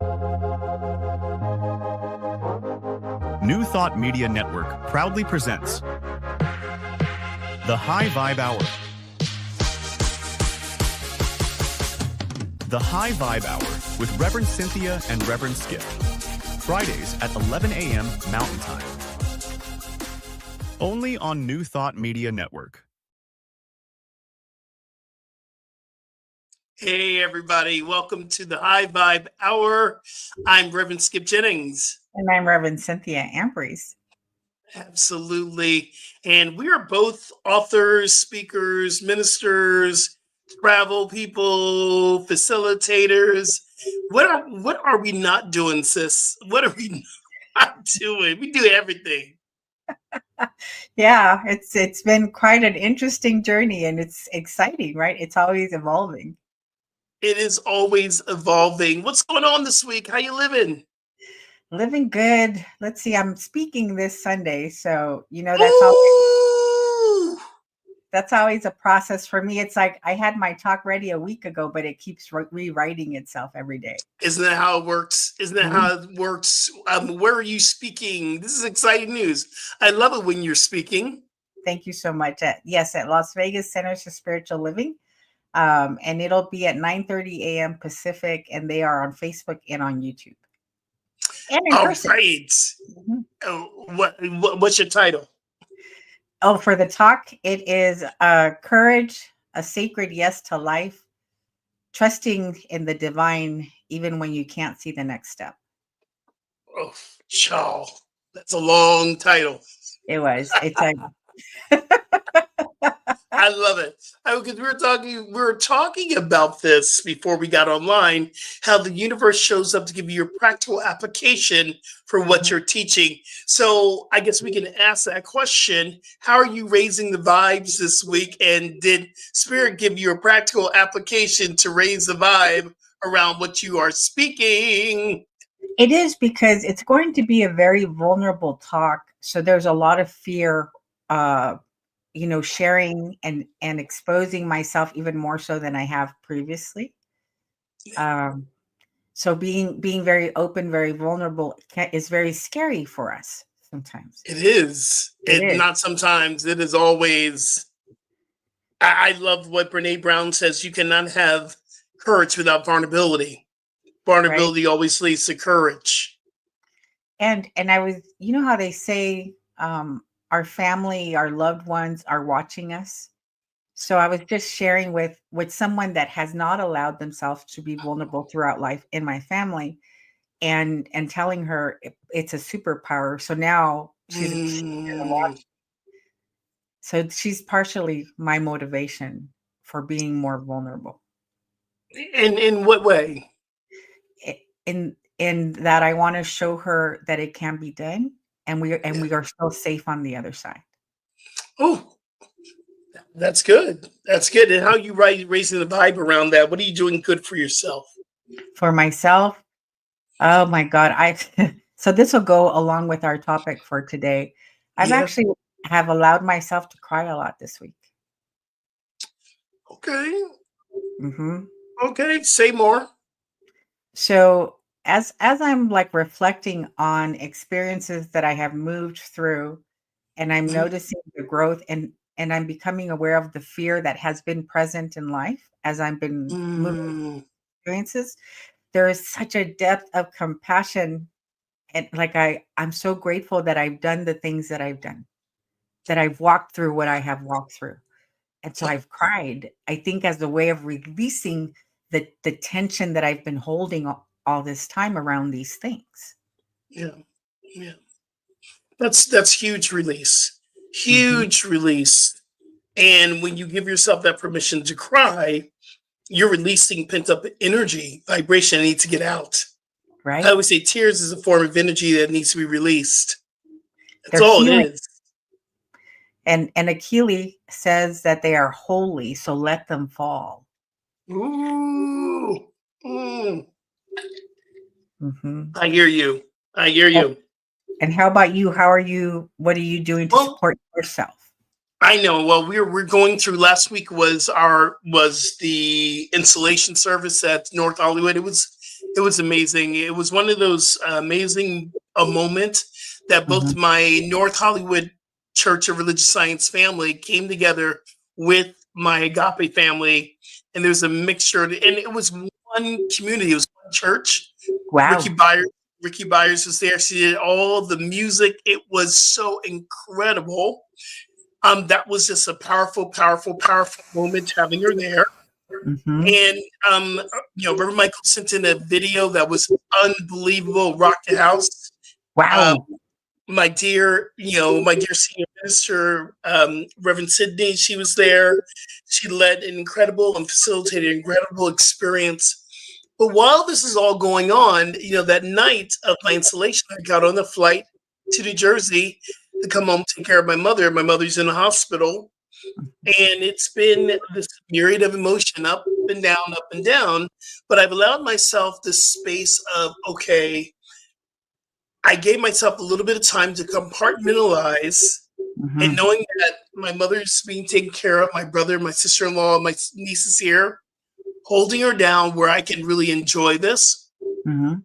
New Thought Media Network proudly presents The High Vibe Hour. The High Vibe Hour with Reverend Cynthia and Reverend Skip. Fridays at 11 a.m. Mountain Time. Only on New Thought Media Network. Hey, everybody. Welcome to the High Vibe Hour. I'm Reverend Skip Jennings. And I'm Reverend Cynthia and Rev. Absolutely. And we are both authors, speakers, ministers, travel people, facilitators. What are we not doing, sis? What are we not doing? We do everything. Yeah, it's been quite an interesting journey, and it's exciting, right? It's always evolving. It is always evolving. What's going on this week? How you living? Living good. Let's see, I'm speaking this Sunday, so that's always a process for me. It's like I had my talk ready a week ago, but it keeps rewriting itself every day. Isn't that how it works? Isn't that how it works? Where are you speaking? This is exciting news. I love it when you're speaking. Thank you so much. At Las Vegas Centers for Spiritual Living. And it'll be at 9:30 a.m. Pacific, and they are on Facebook and on YouTube. And in person. Right. What's your title? Oh, for the talk, it is Courage, a Sacred Yes to Life, Trusting in the Divine, even when you can't see the next step. Oh, child. That's a long title. It was. I love it. Because we were talking about this before we got online, how the universe shows up to give you a practical application for what you're teaching. So I guess we can ask that question. How are you raising the vibes this week? And did Spirit give you a practical application to raise the vibe around what you are speaking? It is, because it's going to be a very vulnerable talk. So there's a lot of fear, sharing and exposing myself even more so than I have previously. So being very open, very vulnerable is very scary for us sometimes. It is. Not sometimes. It is always. I love what Brene Brown says. You cannot have courage without vulnerability. Vulnerability always leads to courage. And I was, how they say, our family, our loved ones are watching us. So I was just sharing with someone that has not allowed themselves to be vulnerable throughout life in my family, and telling her it's a superpower. So now she's gonna watch. So she's partially my motivation for being more vulnerable. In what way? In that I want to show her that it can be done. And we are still safe on the other side. Oh, that's good. That's good. And how are you raising the vibe around that? What are you doing good for yourself? For myself? Oh my God. So this will go along with our topic for today. I've actually have allowed myself to cry a lot this week. Okay. Mm-hmm. Okay. Say more. So as I'm like reflecting on experiences that I have moved through, and I'm noticing the growth, and I'm becoming aware of the fear that has been present in life as I've been moving experiences, there is such a depth of compassion. And like, I'm so grateful that I've done the things that I've done, that I've walked through what I have walked through. And so I've cried, I think, as a way of releasing the tension that I've been holding all this time around these things. Yeah. That's huge release. Huge release. And when you give yourself that permission to cry, you're releasing pent-up energy, vibration that needs to get out. Right. I always say tears is a form of energy that needs to be released. That's all it is. And Achille says that they are holy, so let them fall. Ooh. Mm-hmm. I hear you. And how about you? How are you? What are you doing to support yourself? I know. Well, we're going through. Last week was the installation service at North Hollywood. It was It was amazing. It was one of those amazing moments that both Mhm. my North Hollywood Church of Religious Science family came together with my Agape family, and there's a mixture, and it was one community. It was one church. Ricky Wow. Byers, Ricky Byers was there. She did all the music. It was so incredible. That was just a powerful, powerful, powerful moment having her there. Mhm. And Reverend Michael sent in a video that was unbelievable, rocked the house. Um, Wow. my dear senior minister, Reverend Sydney, she was there. She led an incredible and facilitated an incredible experience. But while this is all going on, that night of my installation, I got on the flight to New Jersey to come home, take care of my mother. My mother's in the hospital. And it's been this myriad of emotion, up and down, up and down. But I've allowed myself this space of, okay, I gave myself a little bit of time to compartmentalize, and Mhm. knowing that my mother's being taken care of, my brother, my sister-in-law, my niece is here, holding her down where I can really enjoy this. Mhm.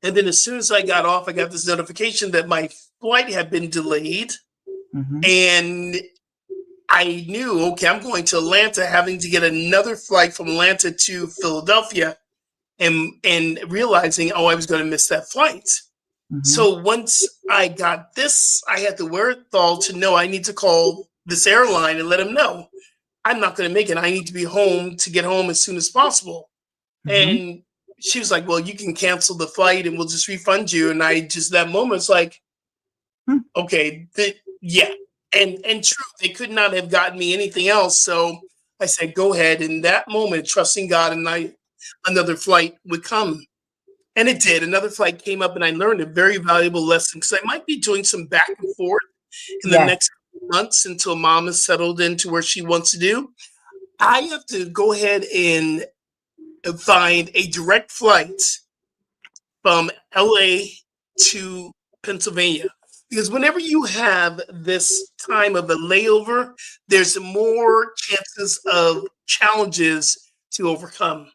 And then as soon as I got off, I got this notification that my flight had been delayed. Mhm. And I knew, okay, I'm going to Atlanta, having to get another flight from Atlanta to Philadelphia, and realizing, oh, I was going to miss that flight. Mhm. So once I got this, I had the wherewithal to know I need to call this airline and let them know I'm not going to make it. I need to be home to get home as soon as possible. Mhm. And she was like, well, you can cancel the flight and we'll just refund you. And I just, that moment, it's like, Hmm. okay, yeah. And true, they could not have gotten me anything else. So I said, go ahead. In that moment, trusting God, and another flight would come. And it did. Another flight came up, and I learned a very valuable lesson, because I might be doing some back and forth in the Yes. next months until mom is settled into where she wants to do. I have to go ahead and find a direct flight from LA to Pennsylvania. Because whenever you have this time of a layover, there's more chances of challenges to overcome.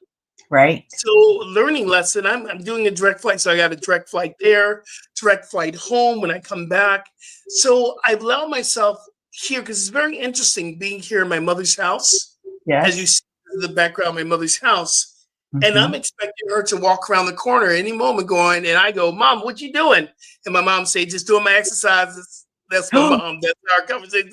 Right. So, learning lesson, I'm doing a direct flight. So I got a direct flight there, direct flight home when I come back. So I've allowed myself here, because it's very interesting being here in my mother's house, as you Yes. see in the background, my mother's house. And I'm Mhm. expecting her to walk around the corner any moment going, and I go, Mom, what you doing? And my mom say, just doing my exercises. That's my mom. That's our conversation.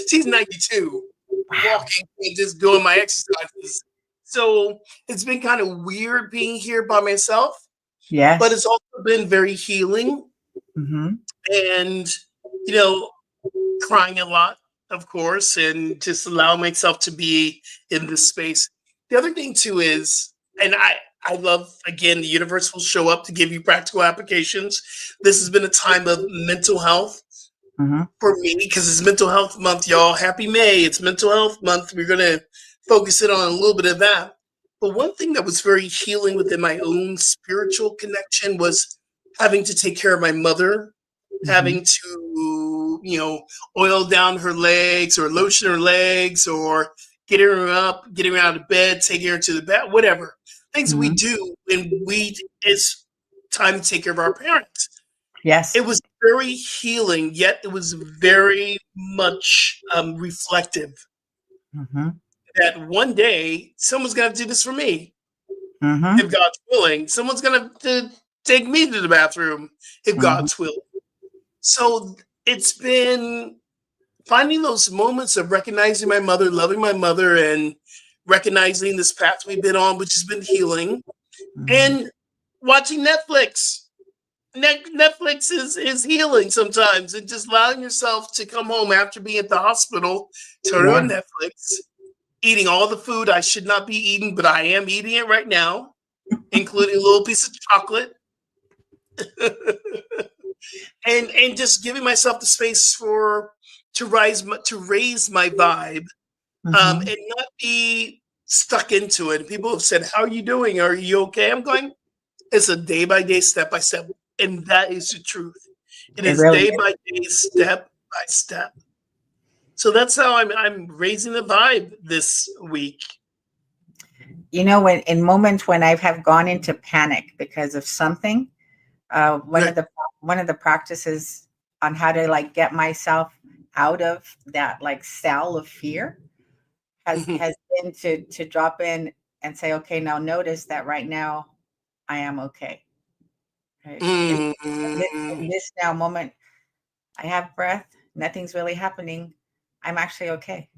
She's 92, Wow. walking and just doing my exercises. So it's been kind of weird being here by myself, but Yes. it's also been very healing, Mhm. and, you know, crying a lot, of course, and just allow myself to be in this space. The other thing too is, and I love, again, the universe will show up to give you practical applications. This has been a time of mental health Mhm. for me, because it's mental health month, y'all. Happy May. It's mental health month. We're going to focus in on a little bit of that. But one thing that was very healing within my own spiritual connection was having to take care of my mother, Mhm. having to, oil down her legs or lotion her legs, or getting her up, getting her out of bed, taking her to the bed, whatever. Things we Mhm. do when it's time to take care of our parents. It Yes. was very healing, yet it was very much reflective Mhm. that one day someone's going to do this for me, if Mhm. God's willing. Someone's going to take me to the bathroom, if Mhm. God's will. So it's been finding those moments of recognizing my mother, loving my mother, and recognizing this path we've been on, which has been healing, Mhm. and watching Netflix. Netflix is healing sometimes, and just allowing yourself to come home after being at the hospital, turn Yeah. on Netflix, eating all the food I should not be eating, but I am eating it right now, including a little piece of chocolate, and just giving myself the space to raise my vibe, Mhm. and not be stuck into it. People have said, "How are you doing? Are you okay?" I'm going, it's a day by day, step by step. And that is the truth. It It is really day is. by day, step by step. So that's how I'm raising the vibe this week. when in moments when I have gone into panic because of something, one Right. of the practices on how to like get myself out of that like cell of fear Mhm. has been to drop in and say, okay, now notice that right now I am okay. Right. Mm. In this now moment, I have breath, nothing's really happening. I'm actually okay.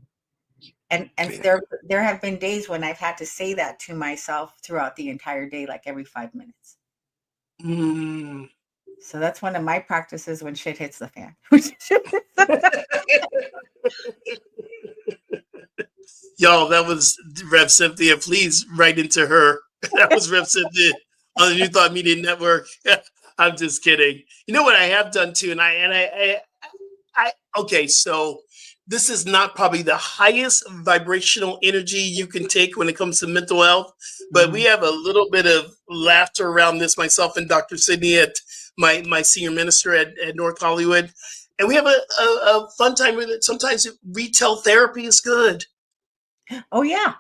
And Yeah. there have been days when I've had to say that to myself throughout the entire day, like every 5 minutes. Mm. So that's one of my practices when shit hits the fan. Y'all, that was Rev Cynthia. Please write into her. That was Rev Cynthia on the New Thought Media Network. I'm just kidding. You know what I have done too, and I okay, so this is not probably the highest vibrational energy you can take when it comes to mental health, but we Mhm. have a little bit of laughter around this, myself and Dr. Sydney at my senior minister at North Hollywood. And we have a fun time with it. Sometimes retail therapy is good. Oh yeah.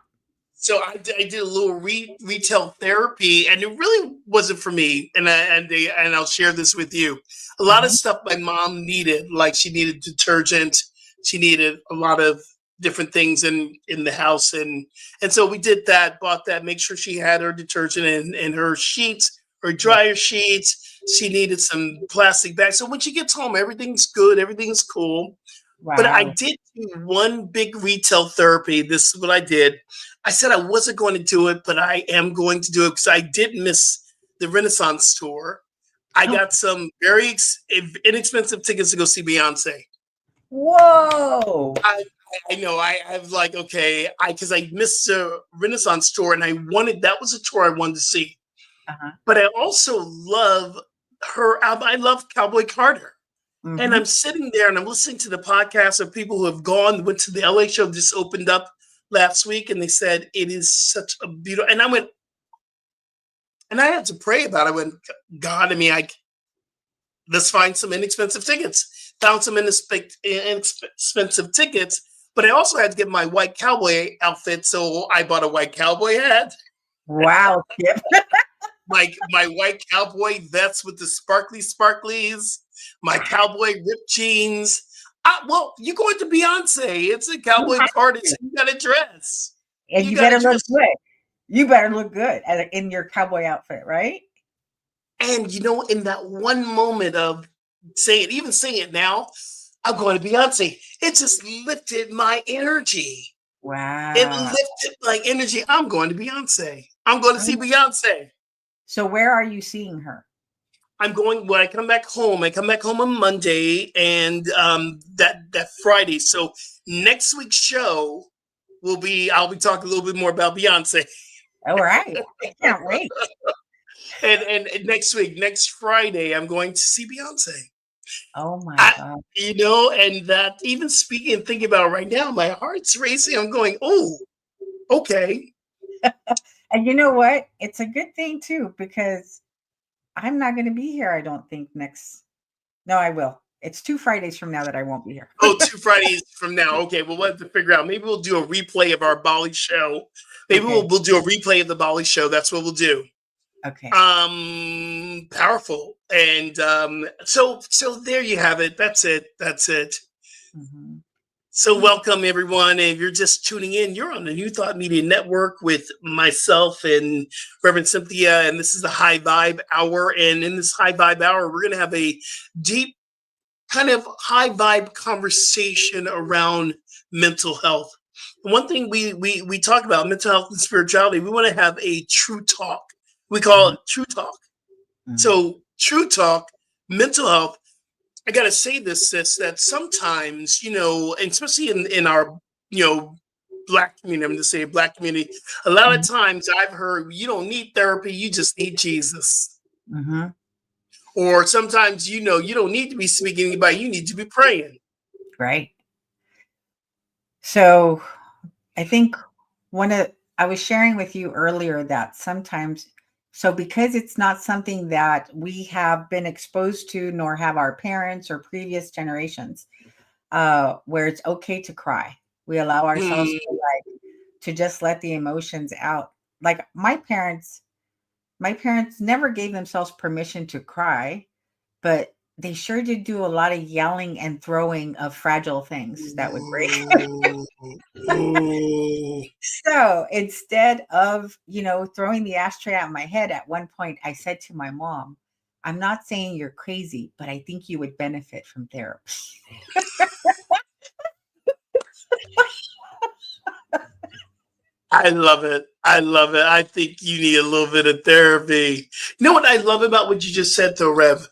So I did a little retail therapy, and it really wasn't for me. And I'll share this with you. A lot of Mhm. stuff my mom needed, like she needed detergent, she needed a lot of different things in the house, and so we did that. Bought that. Make sure she had her detergent and her sheets, her Yeah. dryer sheets. She needed some plastic bags. So when she gets home, everything's good, everything's cool. But I Wow. did do one big retail therapy. This is what I did. I said I wasn't going to do it, but I am going to do it because I did miss the Renaissance tour. I got some very inexpensive tickets to go see Beyonce. Whoa. I, I know. I've like okay. Because I missed the Renaissance tour, and I wanted that was a tour I wanted to see. Uh-huh. But I also love her album. I love Cowboy Carter. And Mhm. I'm sitting there and I'm listening to the podcast of people who have gone, went to the LA show, just opened up last week, and they said it is such a beautiful. And I went, and I had to pray about it. I went, God, I mean, let's find some inexpensive tickets. Found some inexpensive tickets, but I also had to get my white cowboy outfit, so I bought a white cowboy hat, Wow, Skip. my white cowboy vest with the sparklies, my cowboy ripped jeans. Well, you're going to Beyonce. It's a You cowboy have party, to. so you got to dress. And You you got to better look dress. good. You better look good in your cowboy outfit, right? And in that one moment of even saying it now, I'm going to Beyonce. It just lifted my energy. It Wow. lifted my energy. I'm going to Beyonce. I'm going to see Beyonce. So where are you seeing her? I'm going when I come back home. I come back home on Monday and that Friday. So next week's show I'll be talking a little bit more about Beyonce. All right. I can't wait. And next week, next Friday, I'm going to see Beyonce. Oh my I, God. and that even speaking and thinking about it right now, my heart's racing. I'm going, oh, okay. And you know what? It's a good thing too, because I'm not going to be here, I don't think, next. No, I will. It's 2 Fridays from now that I won't be here. Oh, 2 Fridays from now. Okay, well, we'll have to figure out. Maybe we'll do a replay of our Bali show. Maybe Okay. we'll do a replay of the Bali show. That's what we'll do. Okay. Powerful. And so there you have it. That's it. That's it. Mhm. So welcome everyone. If you're just tuning in, you're on the New Thought Media Network with myself and Reverend Cynthia, and this is the High Vibe Hour. And in this High Vibe Hour, we're going to have a deep kind of high vibe conversation around mental health. One thing we talk about mental health and spirituality, we want to have a true talk. We call Mhm. it true talk. Mhm. So true talk, mental health. I gotta say this, sis, that sometimes, and especially in our, black community, I'm just saying black community, a lot of Mhm. times I've heard you don't need therapy, you just need Jesus. Mhm. Or sometimes, you don't need to be speaking to anybody, you need to be praying. Right. So I think I was sharing with you earlier that sometimes, so because it's not something that we have been exposed to, nor have our parents or previous generations, where it's okay to cry. We allow ourselves Hmm. to just let the emotions out. like my parents never gave themselves permission to cry, but they sure did do a lot of yelling and throwing of fragile things that would break. Ooh. Ooh. So instead of, throwing the ashtray at my head, at one point I said to my mom, I'm not saying you're crazy, but I think you would benefit from therapy. I love it. I love it. I think you need a little bit of therapy. You know what I love about what you just said, though, Rev?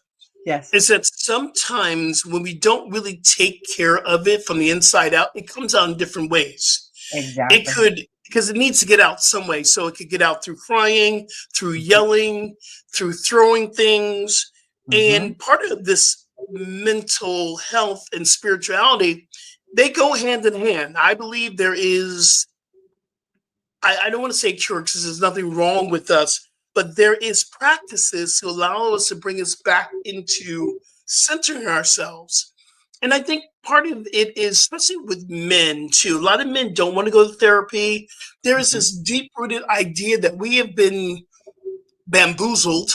Yes, Is that sometimes when we don't really take care of it from the inside out, it comes out in different ways. It exactly. could, because it needs to get out some way. So it could get out through crying, through yelling, through throwing things. Mm-hmm. And part of this mental health and spirituality, they go hand in hand. I believe there is, I don't want to say cure because there's nothing wrong with us, but there is practices to allow us to bring us back into centering ourselves. And I think part of it is, especially with men too, a lot of men don't want to go to therapy. There is Mm-hmm. this deep rooted idea that we have been bamboozled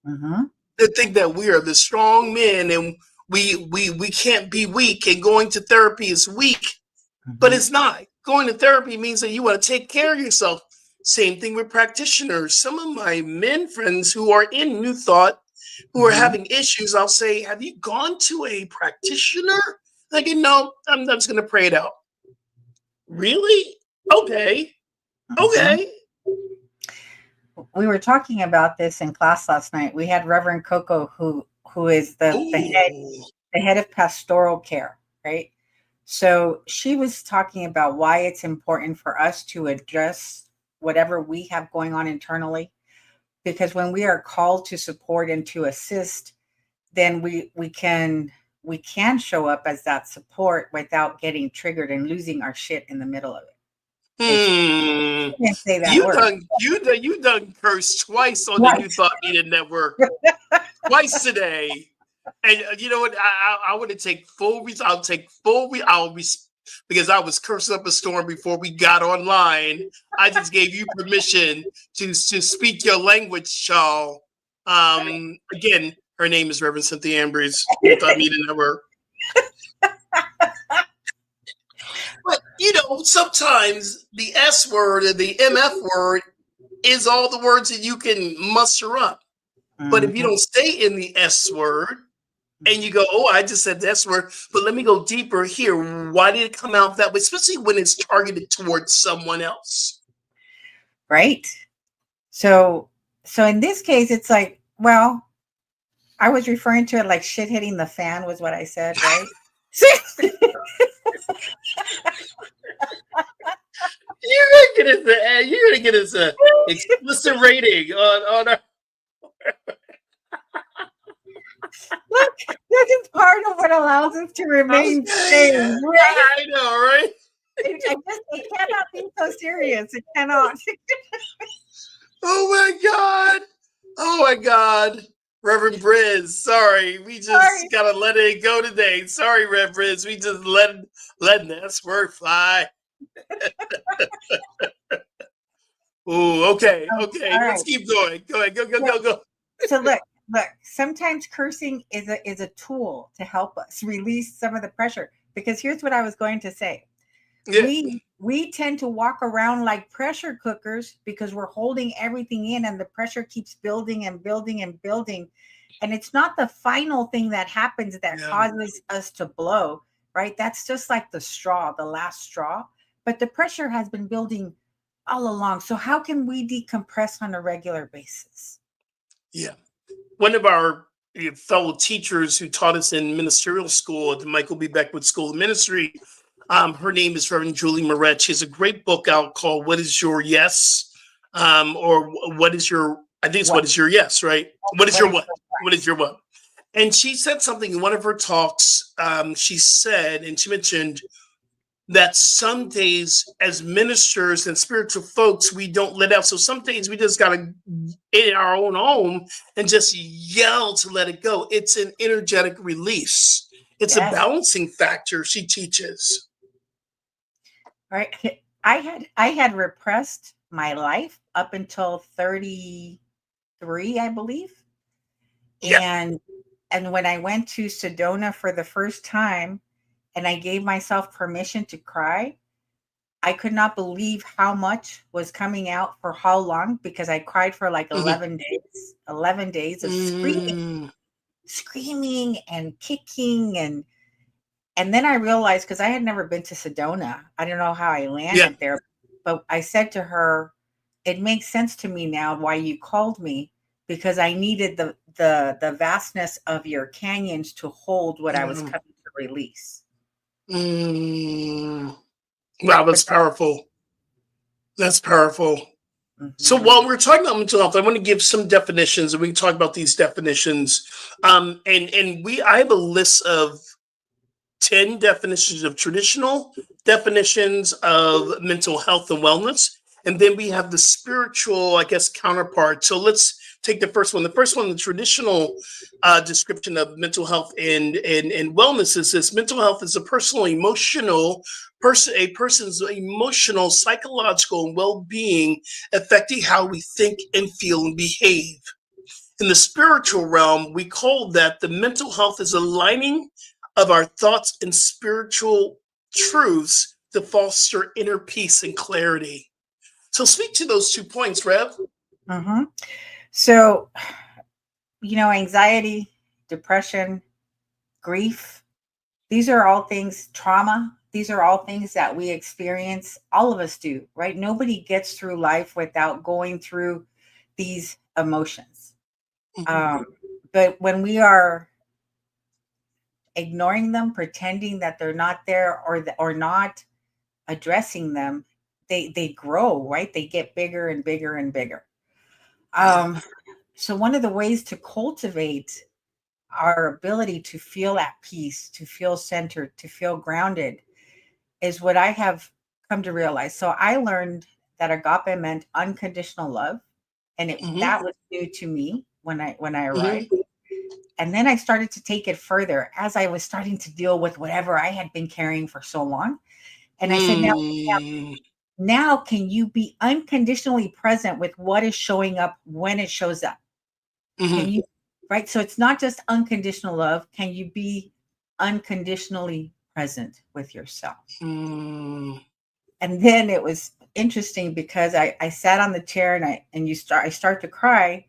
Mm-hmm. to think that we are the strong men and we can't be weak, and going to therapy is weak, but Mm-hmm. it's not. Going to therapy means that you want to take care of yourself. Same thing with practitioners. Some of my men friends who are in New Thought, who are Mm-hmm. having issues, I'll say, have you gone to a practitioner? Like, no, I'm just going to pray it out. Really? Okay. Mm-hmm. Okay. We were talking about this in class last night. We had Reverend Coco, who is Ooh. the head of pastoral care, right? So she was talking about why it's important for us to address whatever we have going on internally, because when we are called to support and to assist, then we can show up as that support without getting triggered and losing our shit in the middle of it. It's Hmm. I can't say that You word. done you done cursed twice on the New Right. Thought Media Network. Twice today. And you know what? I want to take full. I'll take full. I'll be because I was cursing up a storm before we got online. I just gave you permission to speak your language, y'all. Again, her name is Reverend Cynthia and Rev, New Thought Media Network. But sometimes the S word or the MF word is all the words that you can muster up. But if you Mhm. don't stay in the S word, and you go, oh, I just said this word, but let me go deeper here. Why did it come out that way? Especially when it's targeted towards someone else. Right. So so in this case, it's like, well, I was referring to it like shit hitting the fan was what I said, right? You're gonna get us a explicit rating on our. Look, this is part of what allows us to remain Okay, sane, right? I know, right? It cannot be so serious. It cannot. Oh my god! Oh my god! Reverend Briz, sorry, we just Sorry. gotta let it go today. Sorry, Reverend Briz, we just letting that word fly. Ooh, okay, okay. All Let's right. keep going. Go ahead, Yeah. go. So look. Sometimes cursing is a tool to help us release some of the pressure. Because here's what I was going to say. Yeah, We tend to walk around like pressure cookers because we're holding everything in, and the pressure keeps building and building and building. And it's not the final thing that happens that yeah, causes us to blow, right? That's just like the straw, the last straw. But the pressure has been building all along. So how can we decompress on a regular basis? yeah. One of our fellow teachers who taught us in ministerial school at the Michael B. Beckwith School of Ministry, her name is Reverend Julie Moret. She has a great book out called "What Is Your Yes," or "What Is Your." I think it's What "What Is Your Yes," right? What is what your is what? the What is price? your what? And she said something in one of her talks. She said, and she mentioned that some days as ministers and spiritual folks we don't let out, so some days we just gotta in our own home and just yell to let it go. It's an energetic release. It's a Yes. balancing factor, she teaches. Right. I had repressed my life up until 33, I believe. Yeah. And when I went to Sedona for the first time and I gave myself permission to cry, I could not believe how much was coming out for how long, because I cried for like Mhm. 11 days of Mm. screaming and kicking. And then I realized, because I had never been to Sedona, I don't know how I Yeah. landed there, but I said to her, it makes sense to me now why you called me, because I needed the vastness of your canyons to hold what I was Mm. coming to release. Mm. Wow, But that's powerful. That's powerful. So mhm, while we're talking about mental health, I want to give some definitions, and we can talk about these definitions. And I have a list of 10 definitions of traditional definitions of mental health and wellness. And then we have the spiritual, I guess, counterpart. So let's take the first one. The first one, the traditional description of mental health and wellness is this: mental health is a personal, emotional, a person's emotional, psychological, and well-being affecting how we think and feel and behave. In the spiritual realm, we call that the mental health is aligning of our thoughts and spiritual truths to foster inner peace and clarity. So speak to those 2 points, Rev. mhm. So, anxiety, depression, grief, these are all things, trauma, these are all things that we experience. All of us do, right? Nobody gets through life without going through these emotions. Mhm. Um, but when we are ignoring them, pretending that they're not there, or not addressing them, they grow, right? They get bigger and bigger and bigger. Yeah. Um, so one of the ways to cultivate our ability to feel at peace, to feel centered, to feel grounded, is what I have come to realize. So I learned that agape meant unconditional love, and Hmm. that was new to me when I Hmm. arrived. And then I started to take it further as I was starting to deal with whatever I had been carrying for so long. And I said, Mm. now can you be unconditionally present with what is showing up when it shows up? Can Hmm. you, right? So it's not just unconditional love. Can you be unconditionally present with yourself? Mm. And then it was interesting because I sat on the chair, I start to cry,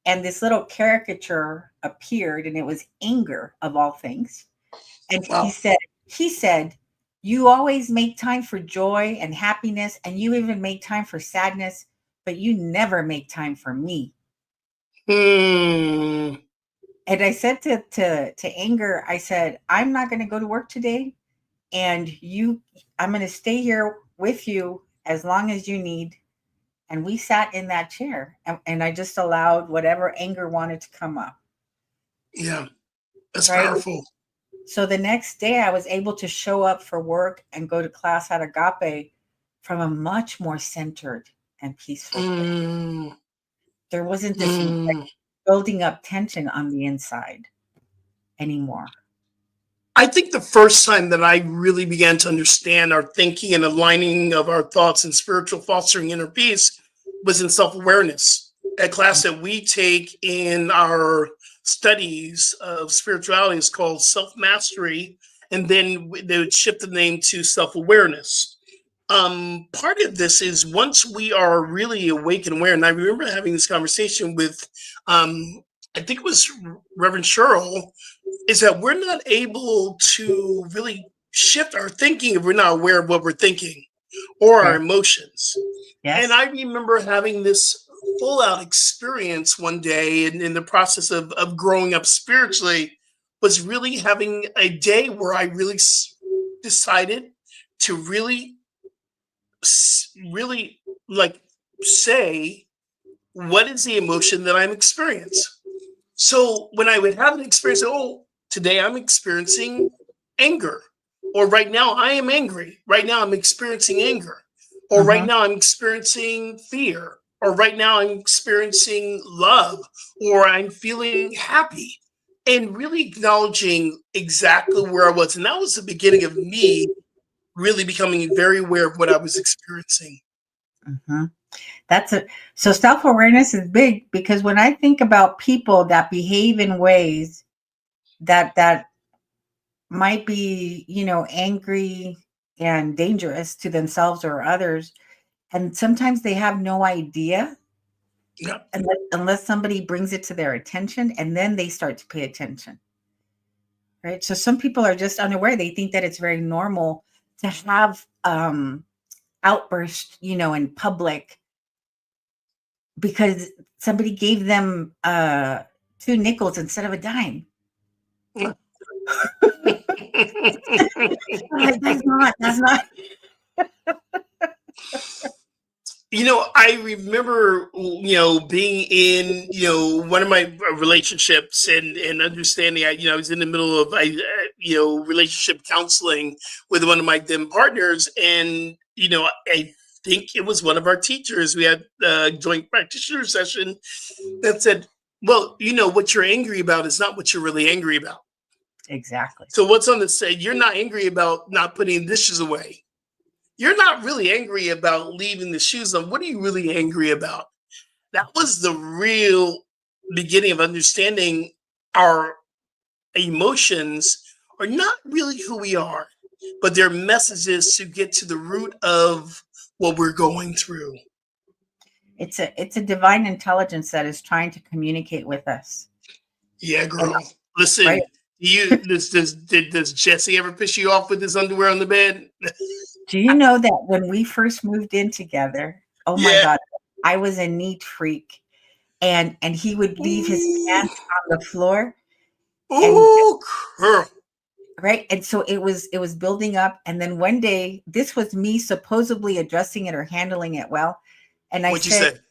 and this little caricature appeared, and it was anger of all things. And Wow. he said, you always make time for joy and happiness, and you even make time for sadness, but you never make time for me. Mm. And I said to anger, I said, I'm not going to go to work today, and I'm going to stay here with you as long as you need. And we sat in that chair, and I just allowed whatever anger wanted to come up, Yeah. That's right? powerful. So the next day, I was able to show up for work and go to class at Agape from a much more centered and peaceful place. Mm. There wasn't this like Mm. building up tension on the inside anymore. I think the first time that I really began to understand our thinking and aligning of our thoughts and spiritual fostering inner peace was in self awareness. A class that we take in our studies of spirituality is called self mastery, and then they would shift the name to self awareness. Part of this is once we are really awake and aware, and I remember having this conversation with, I think it was Reverend Cheryl, is that we're not able to really shift our thinking if we're not aware of what we're thinking or our Yeah. emotions. And Yes. I remember having this full out experience one day in the process of growing up spiritually, was really having a day where I really decided to really like say, what is the emotion that I'm experiencing? So when I would have an experience, oh, today I'm experiencing anger, or right now I am angry. Right now I'm experiencing anger, or right Hmm. now I'm experiencing fear, or right now I'm experiencing love, or I'm feeling happy, and really acknowledging exactly where I was. And that was the beginning of me really becoming very aware of what I was experiencing. hmm So self-awareness is big, because when I think about people that behave in ways that might be, angry and dangerous to themselves or others, and sometimes they have no idea Yeah. unless somebody brings it to their attention, and then they start to pay attention, right? So some people are just unaware. They think that it's very normal to have outbursts, in public, because somebody gave them 2 nickels instead of a dime. I'm like, that's not. I remember, being in, one of my relationships and understanding, I was in the middle of, relationship counseling with one of my then partners. And, I think it was one of our teachers. We had a joint practitioner session that said, well, what you're angry about is not what you're really angry about. Exactly. So what's on the say? You're not angry about not putting dishes away. You're not really angry about leaving the shoes on. What are you really angry about? That was the real beginning of understanding our emotions are not really who we are, but they're messages to get to the root of what we're going through. It's a divine intelligence that is trying to communicate with us. Yeah, And, girl. right? Listen, does Jesse ever piss you off with his underwear on the bed? Do you know that when we first moved in together, oh my Yeah. God, I was a neat freak, and he would leave his Ooh, pants on the floor, and ooh, girl. right, and so it was building up, and then one day, this was me supposedly addressing it or handling it well, and I What you said, said?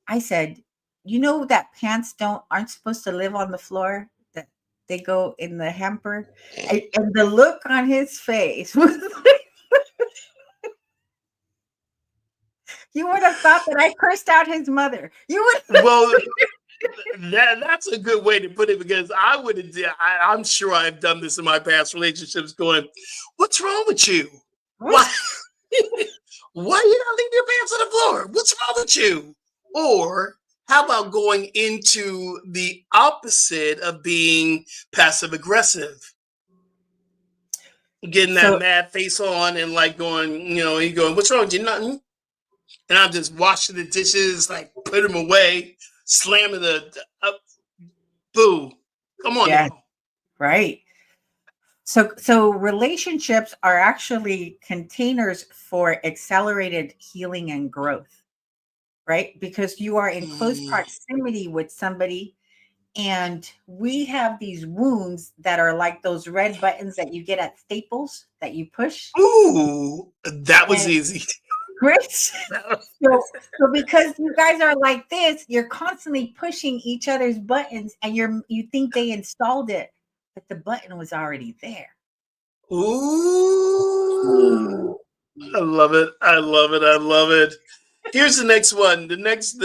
I said, you know that pants aren't supposed to live on the floor, that they go in the hamper, and the look on his face was you would have thought that I cursed out his mother. You would. Well, that's a good way to put it because I would have. I'm sure I've done this in my past relationships. Going, what's wrong with you? Why? Why you not leaving your pants on the floor? What's wrong with you? Or how about going into the opposite of being passive aggressive, getting that So mad face on and like going, you going, what's wrong with you? Nothing. And I'm just washing the dishes, like put them away, slamming boo. Come on yeah, now. right. So relationships are actually containers for accelerated healing and growth, right? Because you are in close Mm. proximity with somebody, and we have these wounds that are like those red buttons that you get at Staples that you push. Ooh, that was And easy. Chris, so because you guys are like this, you're constantly pushing each other's buttons, and you think they installed it, but the button was already there. Ooh, I love it. I love it. I love it. Here's the next one. The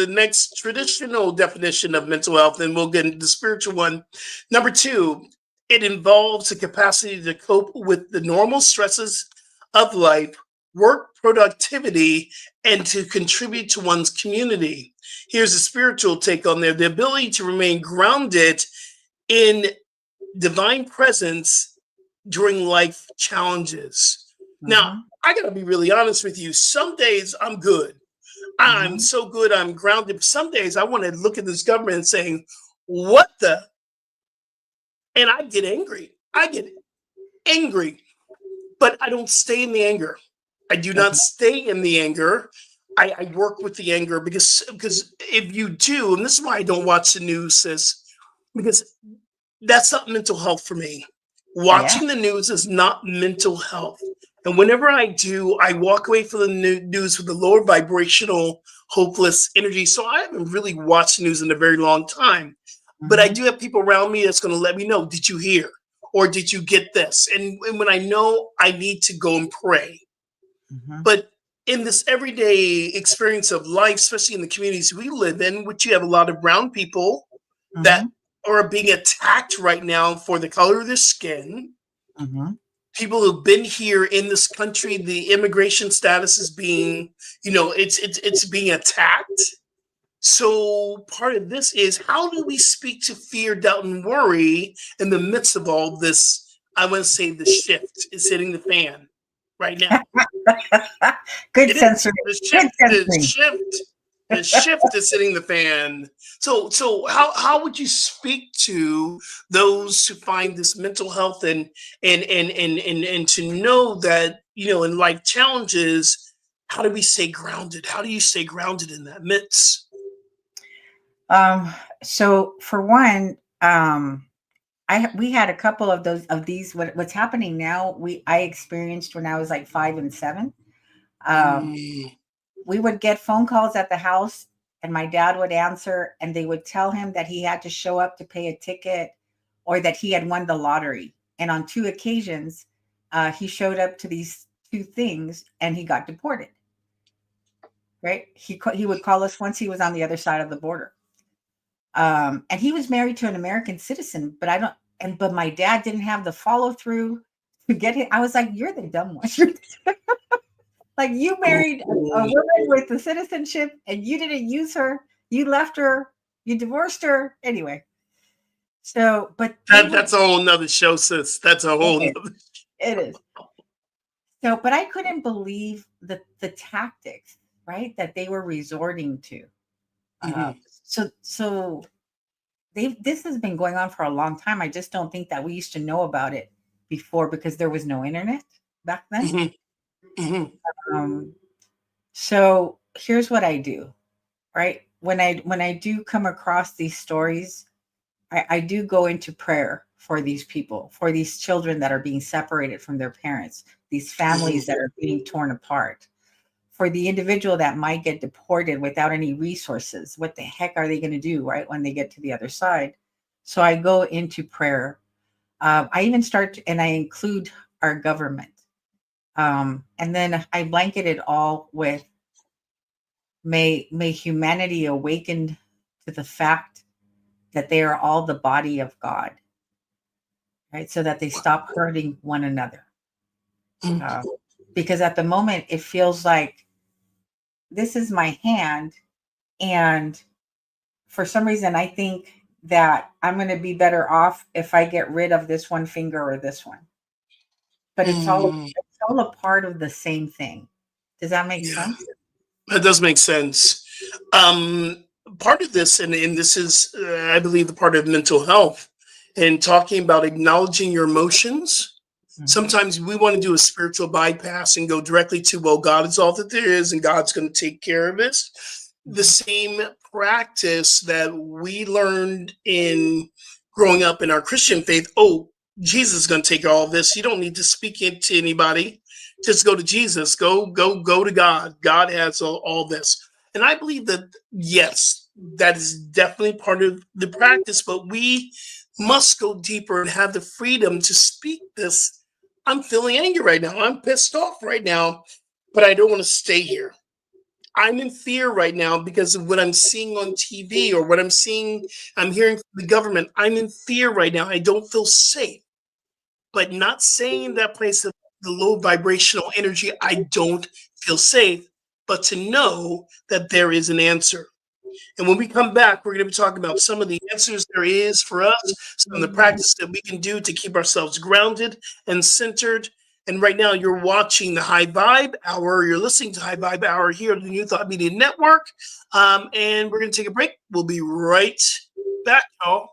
next traditional definition of mental health, and we'll get into the spiritual one. Number two, it involves the capacity to cope with the normal stresses of life, work productivity, and to contribute to one's community. Here's a spiritual take on there: the ability to remain grounded in divine presence during life challenges. Now, Mhm, I gotta be really honest with you. Some days I'm good. I'm mhm. so good. I'm grounded. Some days I want to look at this government and saying, "What the?" And I get angry. I get angry, but I don't stay in the anger. I do Does not not. stay in the anger. I work with the anger because if you do, and this is why I don't watch the news, sis, because that's not mental health for me. Yeah. Watching the news is not mental health. And whenever I do, I walk away from the news with a lower vibrational, hopeless energy. So I haven't really watched news in a very long time. But I Mhm, do have people around me that's going to let me know, did you hear? Or did you get this? And when I know, I need to go and pray. mhm, But in this everyday experience of life, especially in the communities we live in, which you have a lot of brown people that mhm, are being attacked right now for the color of their skin. mhm. people who've been here in this country, the immigration status is being, it's being attacked. So part of this is, how do we speak to fear, doubt, and worry in the midst of all this? I want to say the shift is hitting the fan right now. Good It is censoring. the Good shift. censoring. The shift is hitting the fan. So how would you speak to those who find this mental health and to know that, in life challenges, how do we stay grounded? How do you stay grounded in that midst? So for one, we had a couple of these. What's happening now? I experienced when I was like 5 and 7. Mm. We would get phone calls at the house, and my dad would answer, and they would tell him that he had to show up to pay a ticket, or that he had won the lottery. And on 2 occasions, he showed up to these 2 things, and he got deported. Right? He would call us once he was on the other side of the border. And he was married to an American citizen, but my dad didn't have the follow through to get him. I was like, you're the dumb one. Like, you married a woman with the citizenship and you didn't use her. You left her. You divorced her. Anyway. So, but that's a whole nother show, sis. That's a whole nother. It is. So, but I couldn't believe the tactics, right, that they were resorting to. So this has been going on for a long time. I just don't think that we used to know about it before, because there was no internet back then. So here's what I do, right? When I do come across these stories, I do go into prayer for these people, for these children that are being separated from their parents, these families that are being torn apart, for the individual that might get deported without any resources. What the heck are they going to do, right, when they get to the other side? So I go into prayer. I even and I include our government. And then I blanket it all with, may humanity awaken to the fact that they are all the body of God, right? So that they stop hurting one another. Because at the moment, it feels like this is my hand, and for some reason, I think that I'm going to be better off if I get rid of this one finger or this one. But it's all a part of the same thing. Does that make sense? That does make sense. Part of this, and this is, I believe, the part of mental health, and talking about acknowledging your emotions. Sometimes we want to do a spiritual bypass and go directly to, well, God is all that there is, and God's going to take care of it. The same practice that we learned in growing up in our Christian faith. Oh, Jesus is going to take all of this. You don't need to speak it to anybody. Just go to Jesus. Go to God. God has all this. And I believe that, yes, that is definitely part of the practice, but we must go deeper and have the freedom to speak this. I'm feeling angry right now. I'm pissed off right now, but I don't want to stay here. I'm in fear right now because of what I'm seeing on TV or what I'm hearing from the government. I'm in fear right now. I don't feel safe. But not saying that place of the low vibrational energy, I don't feel safe, but to know that there is an answer. And when we come back, we're going to be talking about some of the answers there is for us, some of the practice that we can do to keep ourselves grounded and centered. And right now, you're watching the High Vibe Hour. You're listening to High Vibe Hour here on the New Thought Media Network. And we're going to take a break. We'll be right back, y'all.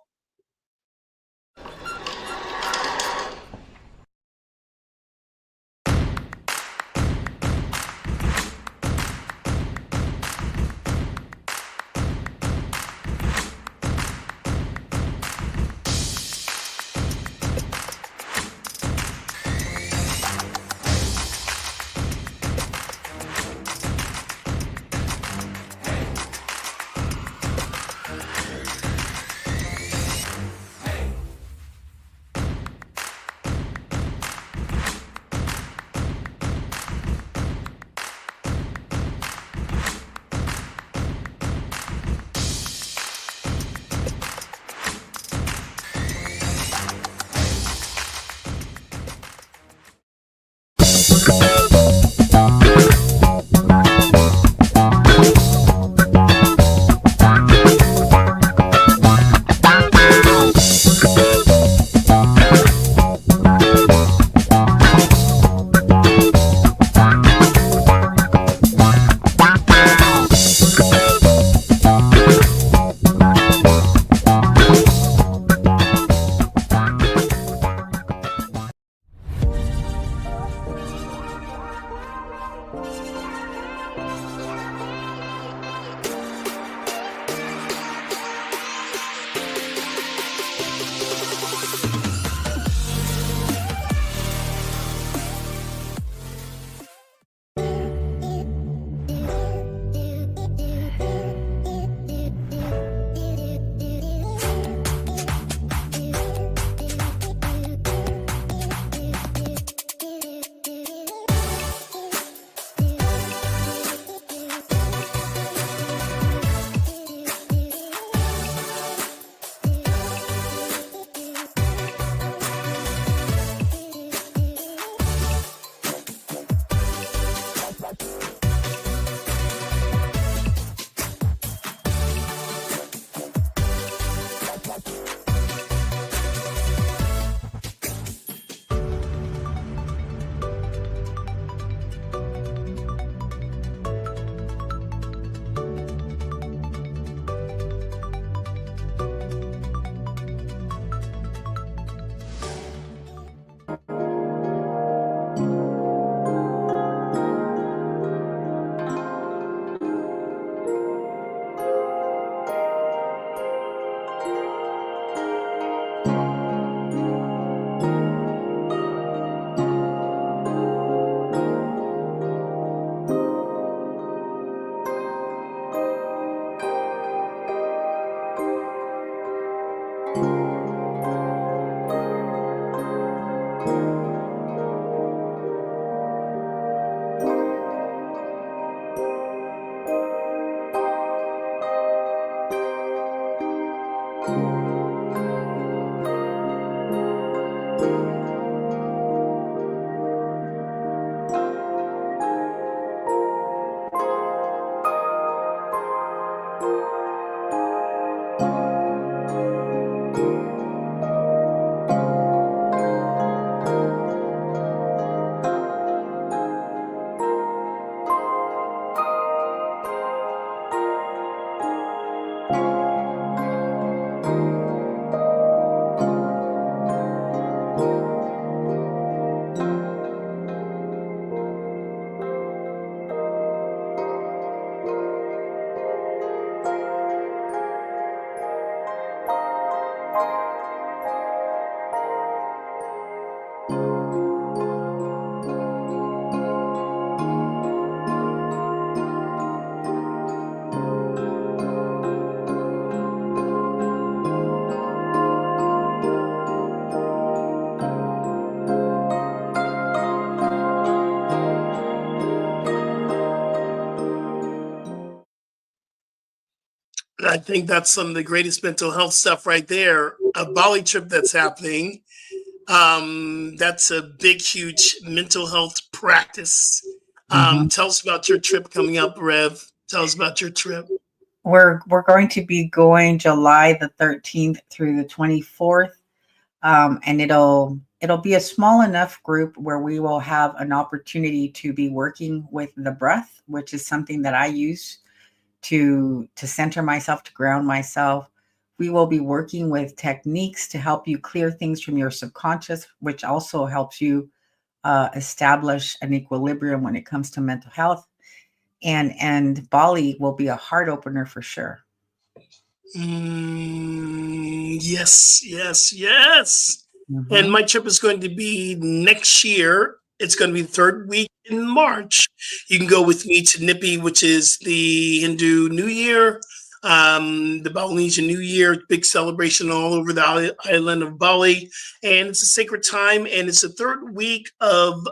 I think that's some of the greatest mental health stuff right there. A Bali trip that's happening. That's a big, huge mental health practice. Mhm. Tell us about your trip coming up, Rev. Tell us about your trip. We're going to be going July the 13th through the 24th. And it'll be a small enough group where we will have an opportunity to be working with the breath, which is something that I use to center myself, to ground myself. We will be working with techniques to help you clear things from your subconscious, which also helps you establish an equilibrium when it comes to mental health. And Bali will be a heart opener for sure. Yes, yes, yes. And Mhm. my trip is going to be next year. It's going to be the third week in March. You can go with me to Nipi, which is the Hindu New Year, the Balinese New Year, big celebration all over the island of Bali. And it's a sacred time, and it's the third week of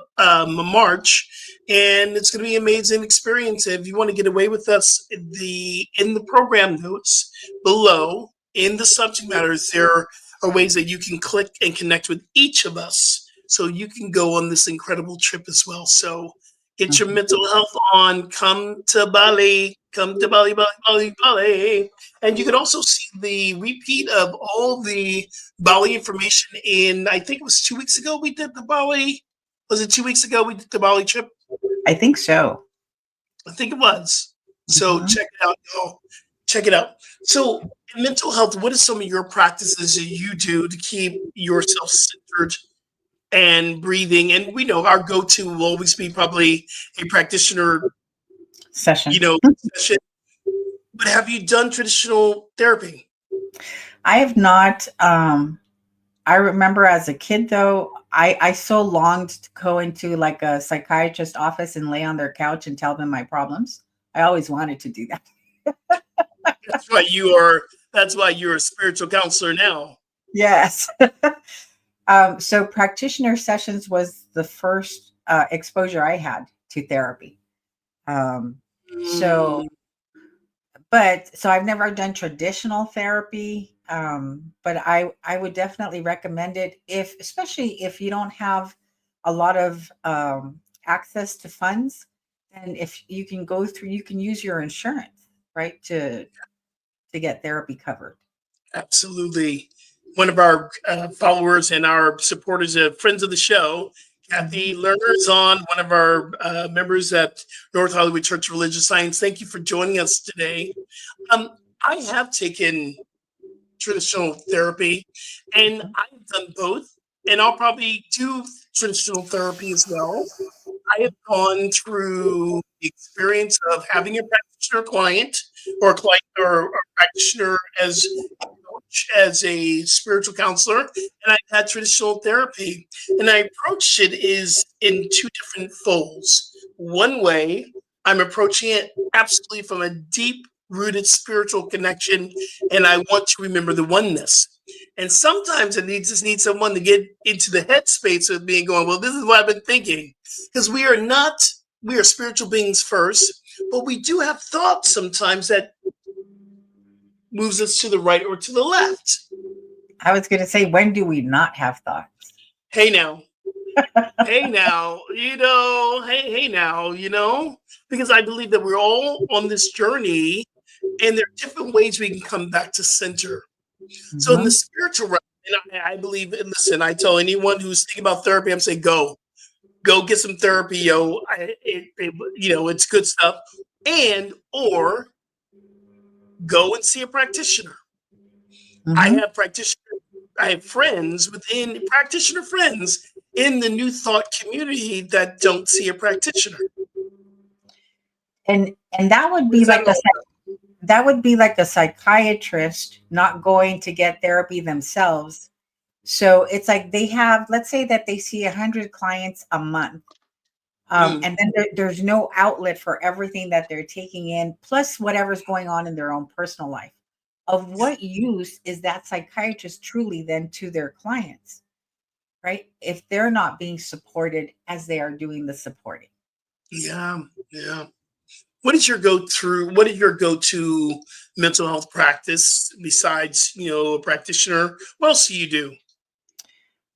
March. And it's going to be an amazing experience. If you want to get away with us, in the program notes below in the subject matters, there are ways that you can click and connect with each of us so you can go on this incredible trip as well. So get your Mhm. mental health on. Come to Bali. Come to Bali, Bali, Bali, Bali. And you can also see the repeat of all the Bali information in, I think it was 2 weeks ago we did the Bali. Was it 2 weeks ago we did the Bali trip? I think so. I think it was. So Mhm. check it out, y'all. Check it out. So, in mental health, what are some of your practices that you do to keep yourself centered and breathing? And we know our go-to will always be probably a practitioner, Session. session. But have you done traditional therapy? I have not. I remember as a kid, though, I so longed to go into like a psychiatrist office and lay on their couch and tell them my problems. I always wanted to do that. That's why you are. That's why you're a spiritual counselor now. Yes. So practitioner sessions was the first exposure I had to therapy. Um, so Mm, but I've never done traditional therapy, but I would definitely recommend it, if especially if you don't have a lot of access to funds, and if you can go through, you can use your insurance, right, to get therapy covered. Absolutely. One of our followers and our supporters, friends of the show, Mhm. Kathy Lerner, is on, one of our members at North Hollywood Church of Religious Science. Thank you for joining us today. Um, I have taken traditional therapy, and I've done both, and I'll probably do traditional therapy as well. I have gone through the experience of having a practitioner client, or a client, or practitioner as a coach, as a spiritual counselor, and I've had traditional therapy. And I approached it is in two different folds. One way, I'm approaching it absolutely from a deep rooted spiritual connection, and I want to remember the oneness. And sometimes just needs someone to get into the headspace of being going, well, this is what I've been thinking, because we are spiritual beings first, but we do have thoughts sometimes that moves us to the right or to the left. I was going to say, when do we not have thoughts? Hey now, hey now, hey now, because I believe that we're all on this journey, and there are different ways we can come back to center. So in the Mhm. spiritual realm, and I believe, and listen, I tell anyone who's thinking about therapy, I'm saying, go get some therapy, yo. It's good stuff. And or go and see a practitioner. I Mhm. have practitioner, I have friends within practitioner friends in the New Thought community that don't see a practitioner. And that would What be is that like a all that would be like a psychiatrist not going to get therapy themselves. So it's like they have, let's say that they see 100 clients a month. about? Mm, And then there's no outlet for everything that they're taking in, plus whatever's going on in their own personal life. Of yeah, what use is that psychiatrist truly then to their clients, right? If they're not being supported as they are doing the supporting. yeah, yeah. What is your go-to? What is your go-to mental health practice besides, a practitioner? What else do you do?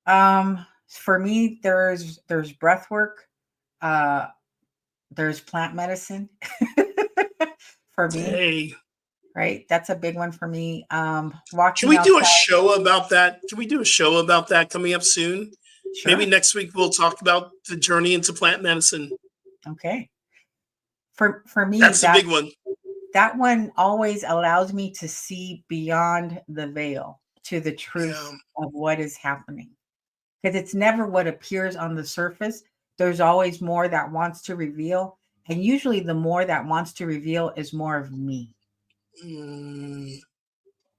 For me, there's breath work, uh, there's plant medicine for me, Hey, right? That's a big one for me. can Walking we do a outside, show about that? Can we do a show about that coming up soon? Maybe sure. next week we'll talk about the journey into plant medicine. Okay. For me, That's a big one. that one always allows me to see beyond the veil to the Yeah. truth of what is happening. Because it's never what appears on the surface. There's always more that wants to reveal. And usually the more that wants to reveal is more of me. Mm,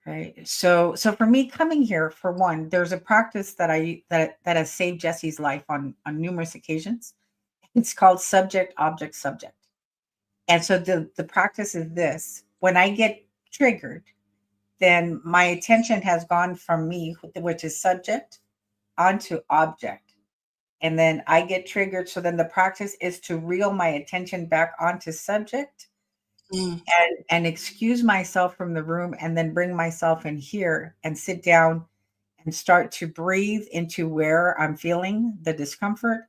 Right. So for me coming here, for one, there's a practice that has saved Jesse's life on numerous occasions. It's called subject, object, subject. And so the practice is this: when I get triggered, then my attention has gone from me, which is subject, onto object. And then I get triggered. So then the practice is to reel my attention back onto subject mm, and excuse myself from the room and then bring myself in here and sit down and start to breathe into where I'm feeling the discomfort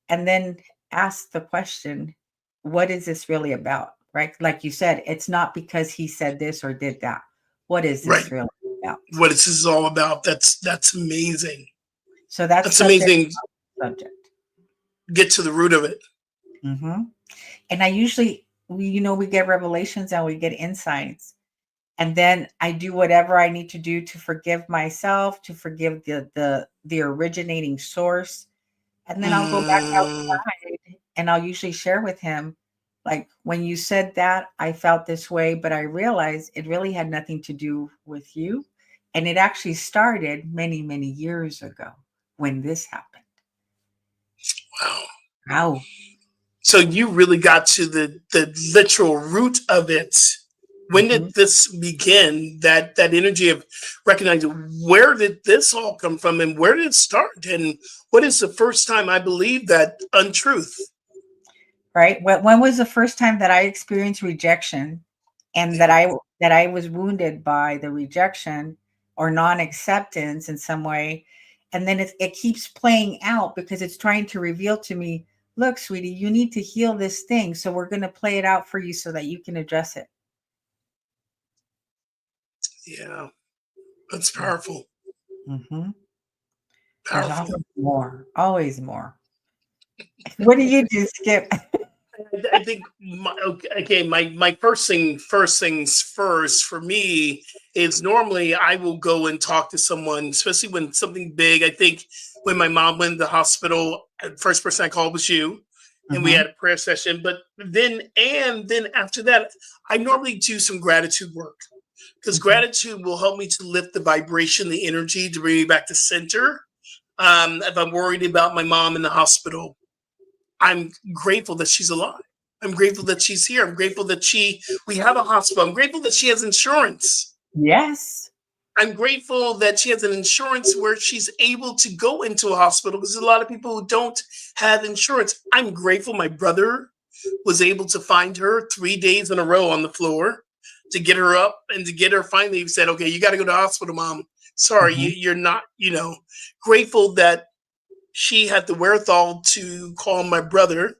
and then ask the question, what is this really about? Right? Like you said, it's not because he said this or did that. What is right. this really about? What this is all about. That's amazing. So that's That's subject, amazing. subject. Get to the root of it. Hmm. And I usually, we get revelations and we get insights. And then I do whatever I need to do to forgive myself, to forgive the originating source. And then I'll go back Mm, outside and I'll usually share with him, like, when you said that, I felt this way, but I realized it really had nothing to do with you. And it actually started many, many years ago when this happened. wow. Wow. So you really got to the literal root of it. When Hmm. did this begin? That energy of recognizing, where did this all come from, and where did it start? And what is the first time I believe that untruth? Right. When was the first time that I experienced rejection and Yeah. that I was wounded by the rejection or non-acceptance in some way? And then it keeps playing out because it's trying to reveal to me, look, sweetie, you need to heal this thing. So we're going to play it out for you so that you can address it. Yeah. That's powerful. Mm-hmm. There's Powerful. always more, always more. What do you do, Skip? I think my first things first for me is normally I will go and talk to someone, especially when something big. I think when my mom went to the hospital, first person I called was you, and we Mm-hmm. had a prayer session. But then after that, I normally do some gratitude work because Mm-hmm. gratitude will help me to lift the vibration, the energy to bring me back to center. If I'm worried about my mom in the hospital, I'm grateful that she's alive. I'm grateful that she's here. I'm grateful that we have a hospital. I'm grateful that she has insurance. Yes. I'm grateful that she has an insurance where she's able to go into a hospital because there's a lot of people who don't have insurance. I'm grateful my brother was able to find her 3 days in a row on the floor to get her up and to get her finally. He said, okay, you got to go to the hospital, mom. Sorry, Mm-hmm. you're not, grateful that she had the wherewithal to call my brother.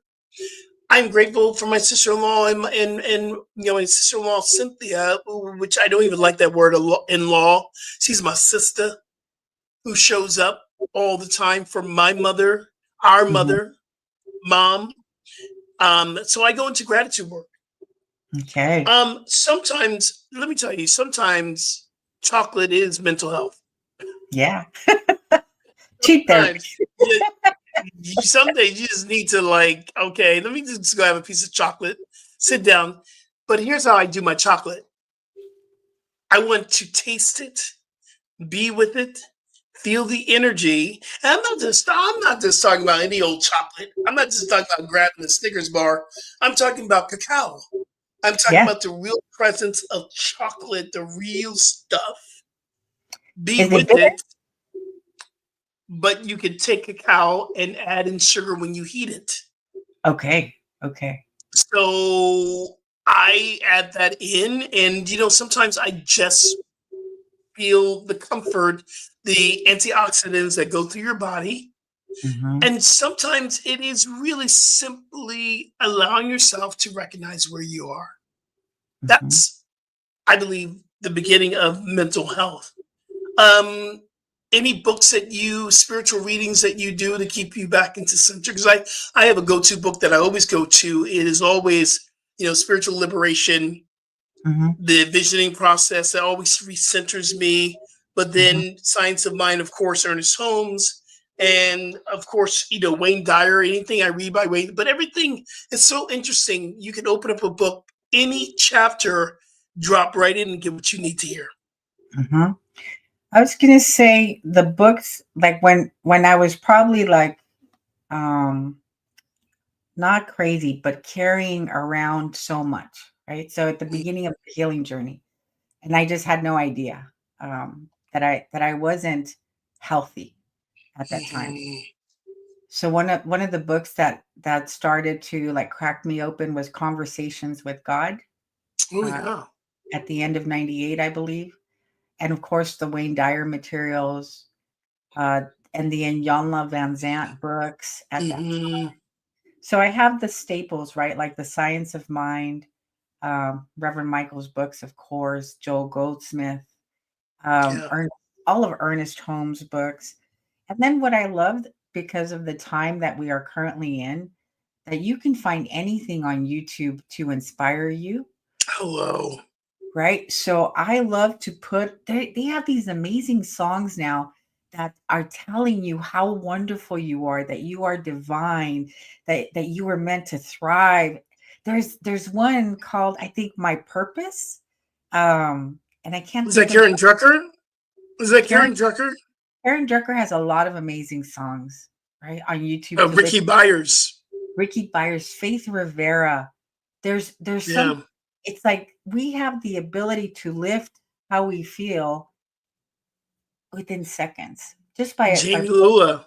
I'm grateful for my sister-in-law and my sister-in-law Cynthia, which I don't even like that word in-law. She's my sister who shows up all the time for my mother, our Mm-hmm. mother, mom. So I go into gratitude work. Okay. Sometimes, let me tell you, sometimes chocolate is mental health. Yeah. Cheap therapy. Sometimes some days you just need to, like, okay, let me just go have a piece of chocolate, sit down. But here's how I do my chocolate. I want to taste it, be with it, feel the energy. And I'm not just talking about any old chocolate. I'm not just talking about grabbing a Snickers bar. I'm talking about cacao. I'm talking Yeah. about the real presence of chocolate, the real stuff. Be Is it with bitter? it, but you can take cacao and add in sugar when you heat it. Okay. Okay. So I add that in, and sometimes I just feel the comfort, the antioxidants that go through your body. Mhm, And sometimes it is really simply allowing yourself to recognize where you are. mhm, That's, I believe, the beginning of mental health. Um, any books spiritual readings that you do to keep you back into center? Because I have a go-to book that I always go to. It is always, spiritual liberation, mhm, the visioning process that always recenters me. But mhm, then Science of Mind, of course, Ernest Holmes, and of course, Wayne Dyer. Anything I read by Wayne, but everything is so interesting. You can open up a book, any chapter, drop right in and get what you need to hear. mhm. I was gonna say the books, like when I was probably like, um, not crazy, but carrying around so much, right? So at the beginning of the healing journey, and I just had no idea, that I wasn't healthy at that time. Mhm. So one of the books that started to, like, crack me open was Conversations with God, Oh uh, yeah. at the end of '98, I believe, and of course, the Wayne Dyer materials, uh, and the Iyanla Van Zant books at that time. Hmm. So I have the staples, right? Like The Science of Mind, Reverend Michael's books, of course, Joel Goldsmith, Yeah. all of Ernest Holmes' books. And then what I loved, because of the time that we are currently in, that you can find anything on YouTube to inspire you, Hello. right? So I love to they have these amazing songs now that are telling you how wonderful you are, that you are divine, that you were meant to thrive. There's one called, I think, My Purpose. And I can't Was that think of Karen Drucker? Was that Karen Karen Drucker? Karen Drucker has a lot of amazing songs, right, on YouTube to Ricky listen. Byers. Ricky Byers, Faith Rivera. There's some, Yeah. it's like we have the ability to lift how we feel within seconds just by Jamie Lula.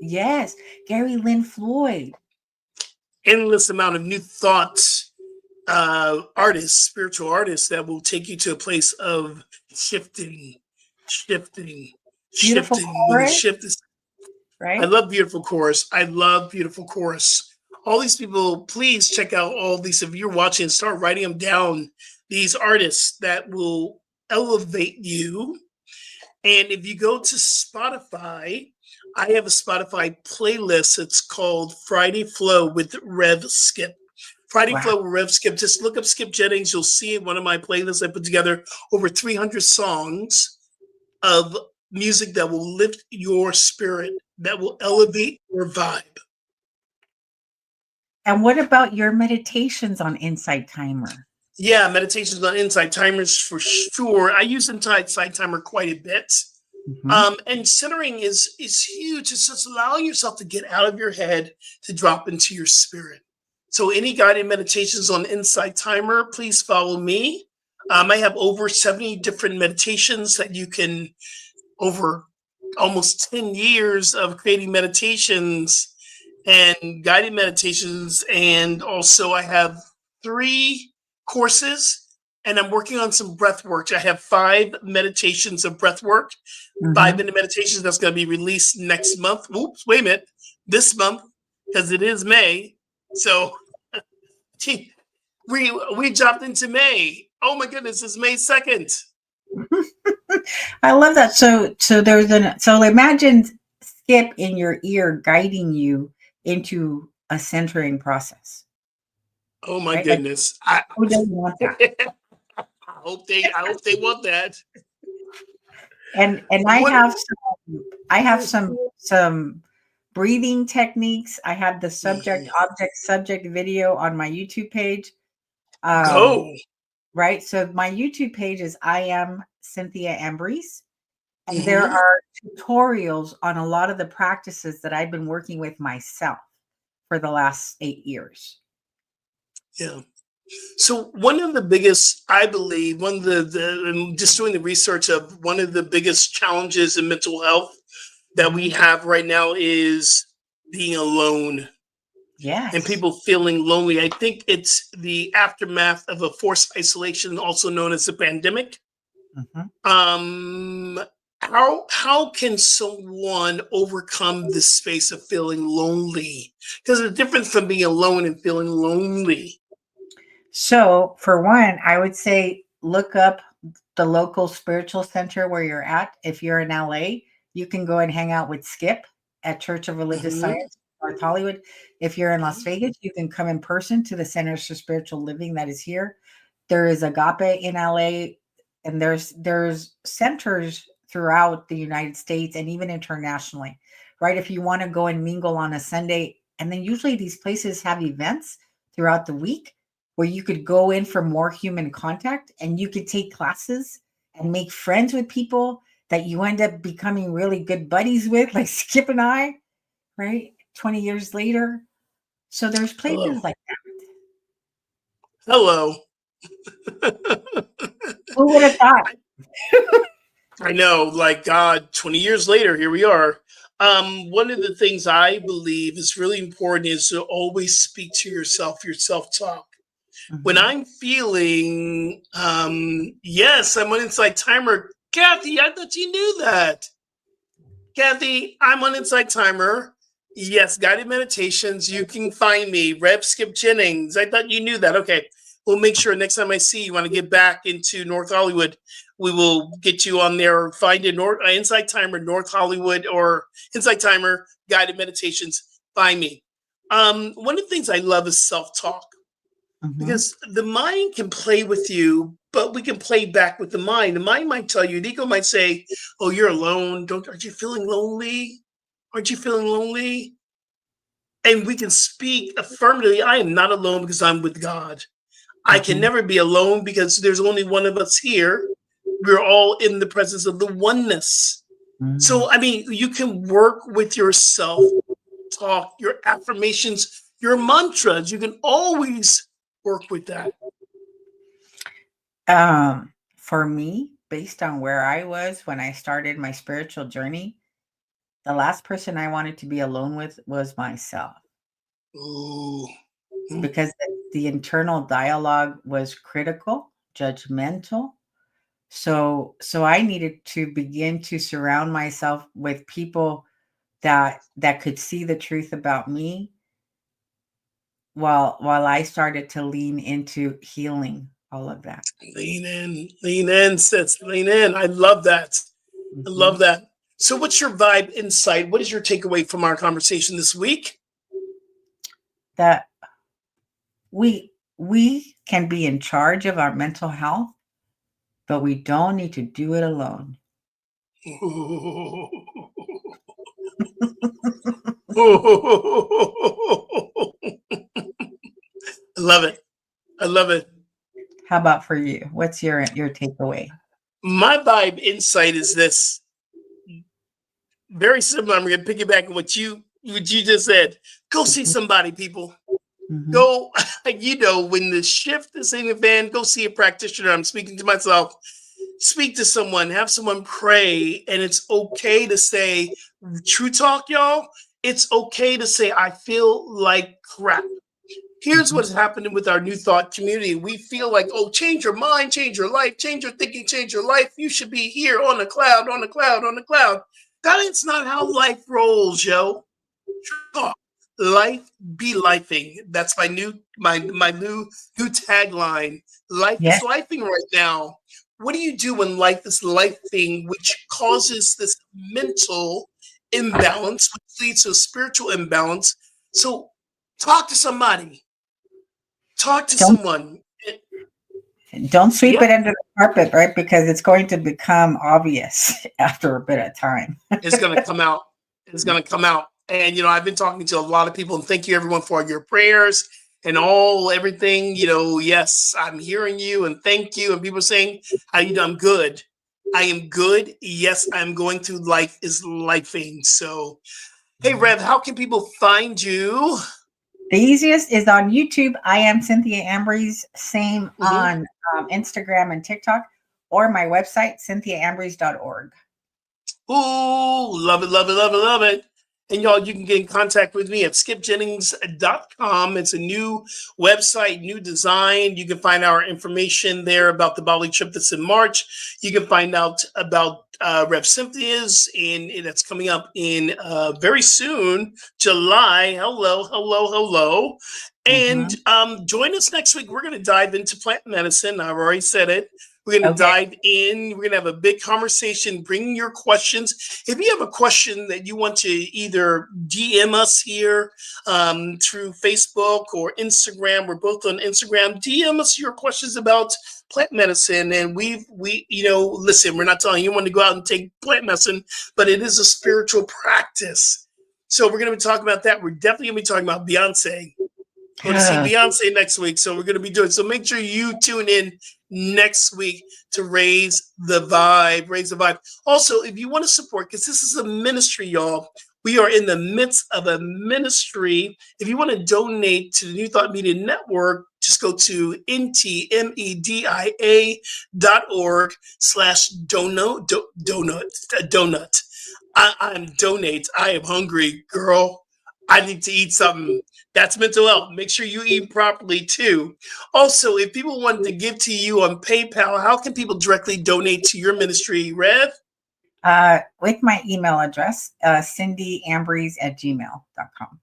yes, Gary Lynn Floyd. Endless amount of new thoughts, artists, spiritual artists that will take you to a place of shifting, shifting, Beautiful shifting. When the chorus, shift is, I right? love Beautiful Chorus. I love Beautiful Chorus. All these people, please check out all these. If you're watching, start writing them down. These artists that will elevate you. And if you go to Spotify, I have a Spotify playlist. It's called Friday Flow with Rev Skip. Friday Wow. Flow with Rev Skip. Just look up Skip Jennings. You'll see one of my playlists. I put together over 300 songs of music that will lift your spirit, that will elevate your vibe. And what about your meditations on Insight Timer? Yeah, meditations on Insight Timers for sure. I use Insight Timer quite a bit. Mhm, And centering is huge. It's just allowing yourself to get out of your head to drop into your spirit. So any guided meditations on Insight Timer, please follow me. I have over 70 different meditations that you can, over almost 10 years of creating meditations and guided meditations. And also I have 3 courses, and I'm working on some breath work. I have 5 meditations of breath work, five mhm. minute meditations that's going to be released next month. Oops, wait a minute, this month, because it is May. So gee, we jumped into May. Oh my goodness, it's May 2nd. I love that. So imagine Skip in your ear guiding you into a centering process, Oh my right? Like, goodness. who doesn't want that? I hope they want that. And What? I have some breathing techniques. I have the subject, Mhm. object, subject video on my YouTube page. Um, Go. right. So my YouTube page is I am Cynthia Ambries. And there Hmm. are tutorials on a lot of the practices that I've been working with myself for the last 8 years. Yeah. So one of the biggest, I believe, one of and just doing the research of one of the biggest challenges in mental health that we Mhm. have right now is being alone. and Yes. people feeling lonely. I think it's the aftermath of a forced isolation, also known as the pandemic. Mhm. Um, how can someone overcome this space of feeling lonely? Because there's a difference from being alone and feeling lonely. So, for one, I would say look up the local spiritual center where you're at. If you're in LA, you can go and hang out with Skip at Church of Religious Hmm. Science, North Hollywood. If you're in Las Hmm. Vegas, you can come in person to the Centers for Spiritual Living that is here. There is Agape in LA, and there's centers throughout the United States and even internationally, right? If you want to go and mingle on a Sunday, and then usually these places have events throughout the week where you could go in for more human contact and you could take classes and make friends with people that you end up becoming really good buddies with, like Skip and I, right? 20 years later. So there's Hello. places like that. Hello. Who would have thought? I know, like God, 20 years later, here we are. One of the things I believe is really important is to always speak to yourself, your self-talk. When Mhm. I'm feeling, yes, I'm on Inside Timer. Kathy, I thought you knew that. Kathy, I'm on Inside Timer. Yes, guided meditations. You can find me, Rev Skip Jennings. I thought you knew that. Okay. We'll make sure next time I see you want to get back into North Hollywood, we will get you on there or find a Inside Timer, North Hollywood, or Inside Timer, guided meditations. Find me. One of the things I love is self talk Mhm. because the mind can play with you, but we can play back with the mind. The mind might tell you, the ego might say, "Oh, you're alone. Don't Aren't you feeling lonely? Aren't you feeling lonely?" And we can speak affirmatively. I am not alone because I'm with God. I can Mhm. never be alone because there's only one of us here. We're all in the presence of the oneness. Mhm. So, I mean, you can work with yourself, talk, your affirmations, your mantras. You can always work with that. For me, based on where I was when I started my spiritual journey, the last person I wanted to be alone with was myself Ooh. Mm. because the internal dialogue was critical, judgmental. So I needed to begin to surround myself with people that could see the truth about me while I started to lean into healing all of that. Lean in, sis, lean in. I love that. I love Mhm. that. So, what's your vibe insight? What is your takeaway from our conversation this week? That we can be in charge of our mental health, but we don't need to do it alone. Ooh. I love it. I love it. How about for you? What's your takeaway? My vibe insight is this very similar. I'm going to piggyback on what you just said. Go see Mhm. somebody, people. Mhm. Go, when the shift is in the van, go see a practitioner. I'm speaking to myself. Speak to someone, have someone pray, and it's okay to say true talk, y'all. It's okay to say, I feel like crap. Here's Mhm. what's happening with our new thought community. We feel like, oh, change your mind, change your life, change your thinking, change your life. You should be here on the cloud, on the cloud, on the cloud. That is not how life rolls, yo. Talk. Life be lifing. That's my new tagline. Life Yeah. is lifing right now. What do you do when life is lifing, which causes this mental imbalance, which leads to a spiritual imbalance? So talk to somebody. Talk to Don't someone. don't sweep Yep, it under the carpet, right? Because it's going to become obvious after a bit of time. it's gonna come out. It's gonna come out. And I've been talking to a lot of people, and thank you everyone for your prayers and everything. Yes, I'm hearing you, and thank you. And people saying, "How you doing?" I'm good. I am good. Yes, I'm going through life is lifing. So, hey, Rev, how can people find you? The easiest is on YouTube. I am Cynthia Ambrose. Same Mhm. on Instagram and TikTok, or my website, cynthiaambrose.org. Ooh, love it, love it, love it, love it. And y'all, you can get in contact with me at skipjennings.com. It's a new website, new design. You can find our information there about the Bali trip that's in March. You can find out about Rev Cynthia's, and that's coming up in very soon, July. Hello, hello, hello. And join us next week. We're going to dive into plant medicine. I've already said it. We're going to dive in. We're going to have a big conversation. Bring your questions. If you have a question that you want to either DM us here through Facebook or Instagram, we're both on Instagram. DM us your questions about plant medicine. And we, listen, we're not telling anyone to go out and take plant medicine, but it is a spiritual practice. So we're going to be talking about that. We're definitely going to be talking about Beyonce. We're going to see Beyonce next week. So we're going to be doing, so make sure you tune in next week to raise the vibe. Also, if you want to support, because this is a ministry, y'all, we are in the midst of a ministry. If you want to donate to the New Thought Media Network, just go to ntmedia.org/donut. I'm donate. I am hungry, girl. I need to eat something. That's mental health. Make sure you eat properly too. Also, if people want to give to you on PayPal, how can people directly donate to your ministry, Rev? With my email address, cindyambries@gmail.com.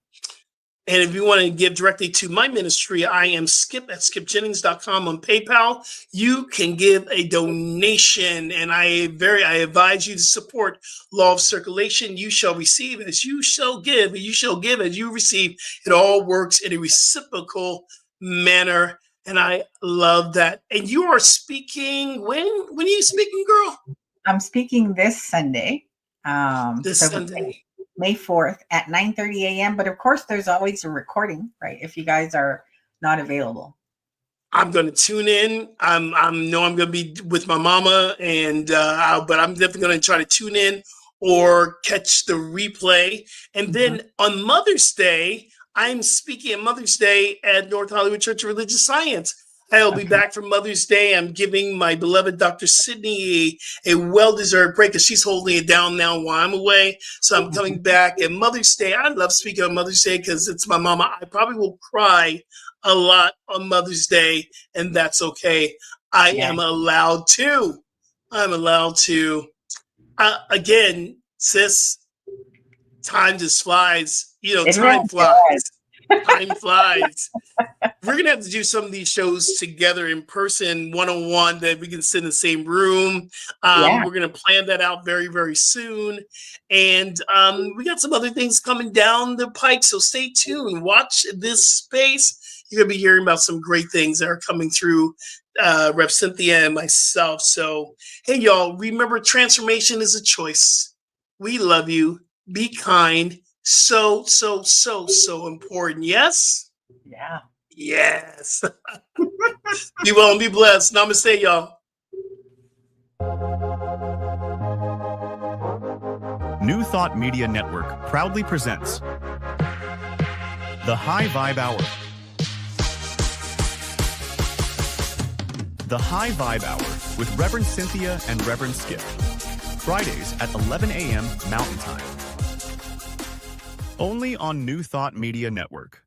And if you want to give directly to my ministry, I am Skip at skipjennings.com on PayPal. You can give a donation, and I advise you to support Law of Circulation. You shall receive as you shall give, and you shall give as you receive. It all works in a reciprocal manner, and I love that. And you are speaking when? When are you speaking, girl? I'm speaking this Sunday. Sunday. May 4th at 9:30 a.m. But of course, there's always a recording, right? If you guys are not available. I'm going to tune in. I'm going to be with my mama, and but I'm definitely going to try to tune in or catch the replay. And then on Mother's Day, I'm speaking at Mother's Day at North Hollywood Church of Religious Science. I'll be back for Mother's Day. I'm giving my beloved Dr. Sydney a well-deserved break because she's holding it down now while I'm away. So I'm coming back at Mother's Day. I love speaking on Mother's Day because it's my mama. I probably will cry a lot on Mother's Day, and that's okay. I am allowed to. I'm allowed to. Again, sis, time just flies. Time flies. Time flies. We're going to have to do some of these shows together in person, one-on-one, that we can sit in the same room. We're going to plan that out very, very soon. And we got some other things coming down the pike, so stay tuned. Watch this space. You're going to be hearing about some great things that are coming through Rev Cynthia and myself. So, hey, y'all, remember, transformation is a choice. We love you. Be kind. So important. Yes? Yeah. Yes. Be well and be blessed. Namaste, y'all. New Thought Media Network proudly presents The High Vibe Hour. The High Vibe Hour with Reverend Cynthia and Reverend Skip. Fridays at 11 a.m. Mountain Time. Only on New Thought Media Network.